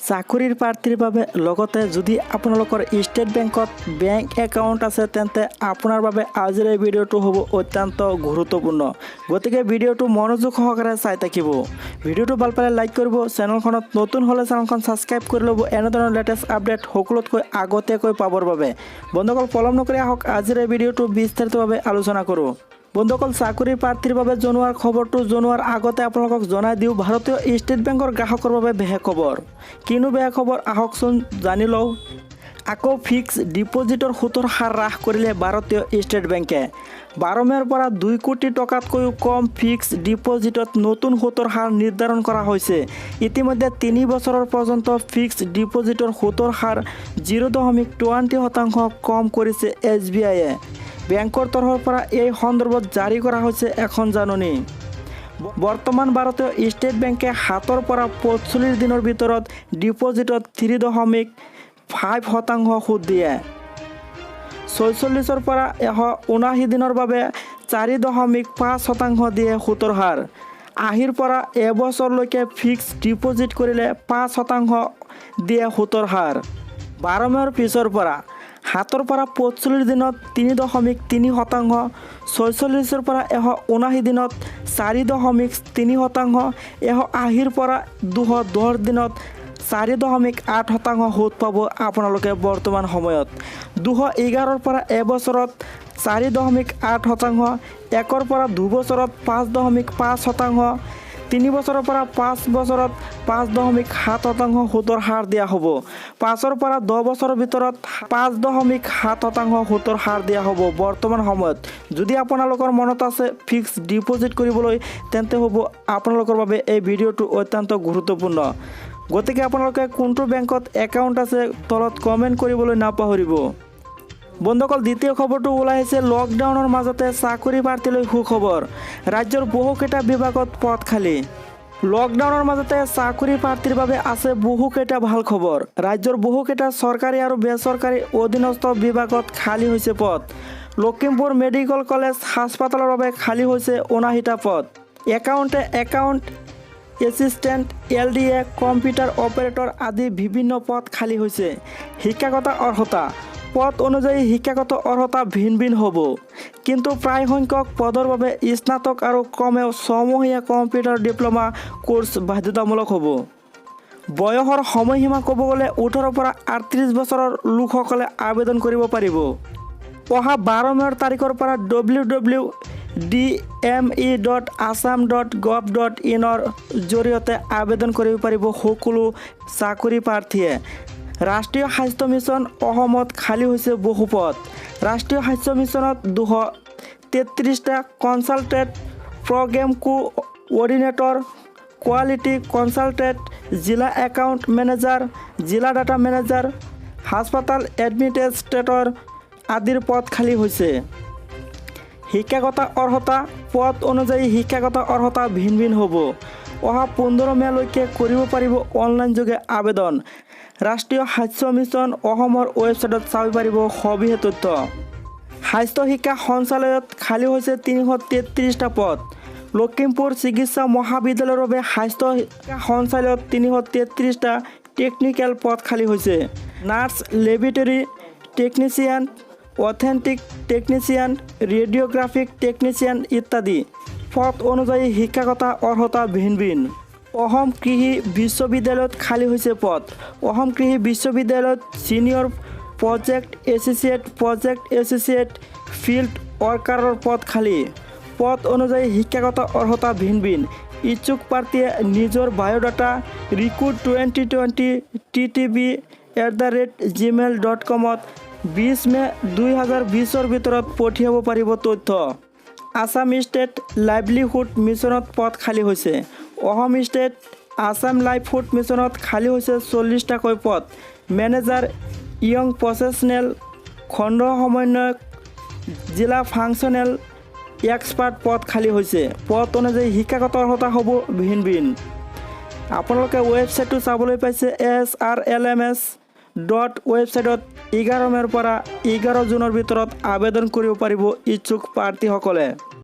চাকৰিৰ প্ৰাৰ্থীৰ বাবে লগতে যদি আপোনালোকৰ ষ্টেট বেংকত বেংক একাউণ্ট আছে তেন্তে আপোনাৰ বাবে আজিৰ এই ভিডিঅ'টো হ'ব অত্যন্ত গুৰুত্বপূৰ্ণ। গতিকে ভিডিঅ'টো মনোযোগ সহকাৰে চাই থাকিব। ভিডিঅ'টো ভাল পালে লাইক কৰিব, চেনেলখনত নতুন হ'লে চেনেলখন ছাবস্ক্ৰাইব কৰি ল'ব এনেধৰণৰ লেটেষ্ট আপডেট সকলোতকৈ আগতীয়াকৈ পাবৰ বাবে। বন্ধুসকল পলম নকৰি আহক আজিৰ এই ভিডিঅ'টো বিস্তাৰিতভাৱে আলোচনা কৰোঁ। বন্ধুসকল চাকৰিৰ প্ৰাৰ্থীৰ বাবে জনোৱাৰ খবৰটো জনোৱাৰ আগতে আপোনালোকক জনাই দিওঁ ভাৰতীয় ষ্টেট বেংকৰ গ্ৰাহকৰ বাবে বেয়া খবৰ। কিনো বেয়া খবৰ আহকচোন জানি লওঁ। আকৌ ফিক্স ডিপজিটৰ সুতৰ হাৰ হ্ৰাস কৰিলে ভাৰতীয় ষ্টেট বেংকে। 12 মে'ৰ পৰা 2 কোটি টকাতকৈও কম ফিক্স ডিপজিটত নতুন সুতৰ হাৰ নিৰ্ধাৰণ কৰা হৈছে। ইতিমধ্যে 3 বছৰৰ পৰ্যন্ত ফিক্স ডিপজিটৰ সুতৰ হাৰ 0.20% কম কৰিছে SBIয়ে। বেংকৰ তৰফৰ পৰা এই সন্দৰ্ভত জাৰি কৰা হৈছে এখন জাননী। বৰ্তমান ভাৰতীয় ষ্টেট বেংকে 7 পৰা 45 দিনৰ ভিতৰত ডিপজিটত 3.5% সুদ দিয়ে। 46 পৰা 179 দিনৰ বাবে 4.5% দিয়ে সুতৰ হাৰ। 80 পৰা এবছৰলৈকে ফিক্স ডিপজিট কৰিলে 5% দিয়ে সুতৰ হাৰ। 12 মে'ৰ পিছৰ পৰা 7 পৰা 45 দিনত 3.3%, 46 পৰা 179 দিনত 4.3%, 180 পৰা 210 দিনত 4.8% সুদ পাব আপোনালোকে বৰ্তমান সময়ত। 211 পৰা এবছৰত 4.8%, 1 পৰা 2 বছৰত 5.5%, 3 বছৰৰ পৰা 5 বছৰত 5.7% সুতৰ হাৰ দিয়া হ'ব। 5 পৰা 10 বছৰৰ ভিতৰত 5.7% সুতৰ হাৰ দিয়া হ'ব বৰ্তমান সময়ত। যদি আপোনালোকৰ মনত আছে ফিক্স ডিপজিট কৰিবলৈ তেন্তে হ'ব আপোনালোকৰ বাবে এই ভিডিঅ'টো অত্যন্ত গুৰুত্বপূৰ্ণ। গতিকে আপোনালোকে কোনটো বেংকত একাউণ্ট আছে তলত কমেণ্ট কৰিবলৈ নাপাহৰিব। বন্ধুসকল দ্বিতীয় খবৰটো ওলাই আহিছে লকডাউনৰ মাজতে চাকৰি প্ৰাৰ্থীলৈ সুখবৰ। ৰাজ্যৰ বহুকেইটা বিভাগত পদ খালী। লকডাউনৰ মাজতে চাকৰি প্ৰাৰ্থীৰ বাবে আছে বহুকেইটা ভাল খবৰ। ৰাজ্যৰ বহুকেইটা চৰকাৰী আৰু বেচৰকাৰী অধীনস্থ বিভাগত খালী হৈছে পদ। লখিমপুৰ মেডিকেল কলেজ হাস্পাতালৰ বাবে খালী হৈছে 79টা পদ। Account assistant, LDA, computer operator আদি বিভিন্ন পদ খালী হৈছে। শিক্ষাগত অৰ্হতা পদ অনুযায়ী শিক্ষাগত অৰ্হতা ভিন ভিন হ'ব, কিন্তু প্ৰায় সংখ্যক পদৰ বাবে স্নাতক আৰু কমেও 6 মহীয়া কম্পিউটাৰ ডিপ্ল'মা কোৰ্চ বাধ্যতামূলক হ'ব। বয়সৰ সময়সীমা ক'ব গ'লে 18 পৰা 38 বছৰৰ লোকসকলে আবেদন কৰিব পাৰিব। অহা 12 মে'ৰ তাৰিখৰ পৰা www.dme.assam.gov.in জৰিয়তে আবেদন কৰিব পাৰিব সকলো চাকৰি প্ৰাৰ্থীয়ে। ৰাষ্ট্ৰীয় স্বাস্থ্য মিছন অসমত খালী হৈছে বহু পদ। ৰাষ্ট্ৰীয় স্বাস্থ্য মিছনত 233টা consultant, program coordinator, quality consultant, জিলা একাউণ্ট মেনেজাৰ, জিলা ডাটা মেনেজাৰ, হাস্পাতাল এডমিনিষ্ট্ৰেটৰ আদিৰ পদ খালী হৈছে। শিক্ষাগত অৰ্হতা পদ অনুযায়ী শিক্ষাগত অৰ্হতা ভিন ভিন হ'ব। অহা 15 মে'লৈকে কৰিব পাৰিব অনলাইন যোগে আবেদন। ৰাষ্ট্ৰীয় স্বাস্থ্য মিছন অসমৰ ৱেবছাইটত চাব পাৰিব সবিশেষ তথ্য। স্বাস্থ্য শিক্ষা সঞ্চালয়ত খালী হৈছে 333টা পদ। লখিমপুৰ চিকিৎসা মহাবিদ্যালয়ৰ বাবে স্বাস্থ্য শিক্ষা সঞ্চালয়ত 333টা টেকনিকেল পদ খালী হৈছে। Nurse, laboratory technician, authentic technician, radiographic technician ইত্যাদি পদ অনুযায়ী শিক্ষাগত অৰ্হতা ভিন ভিন। অসম কৃষি বিশ্ববিদ্যালয়ত খালী হৈছে পদ। অসম কৃষি বিশ্ববিদ্যালয়ত ছিনিয়ৰ প্ৰজেক্ট এছ'চিয়েট, ফিল্ড ৱৰ্কাৰৰ পদ খালী। পদ অনুযায়ী শিক্ষাগত অৰ্হতা ভিন ভিন। ইচ্ছুক প্ৰাৰ্থীয়ে নিজৰ বায়'ডাটা recruit2020ttb@gmail.com 20 মে' 2020 ভিতৰত পঠিয়াব পাৰিব তথ্য। আছাম ষ্টেট লাইভলিহুড মিছনত পদ খালী হৈছে। অসম ষ্টেট আছাম লাইভলিহুড মিছনত খালী হৈছে 40টাকৈ পদ। মেনেজাৰ, য়ং প্ৰফেচনেল, খণ্ড সমন্বয়ক, জিলা ফাংচনেল এক্সপাৰ্ট পদ খালী হৈছে। পদ অনুযায়ী শিক্ষাগত অৰ্হতা হ'ব ভিন ভিন। আপোনালোকে ৱেবছাইটটো চাবলৈ পাইছে SRLMS ৱেবছাইটত 11 মে'ৰ পৰা 11 জুনৰ ভিতৰত আবেদন কৰিব পাৰিব ইচ্ছুক প্ৰাৰ্থীসকলে।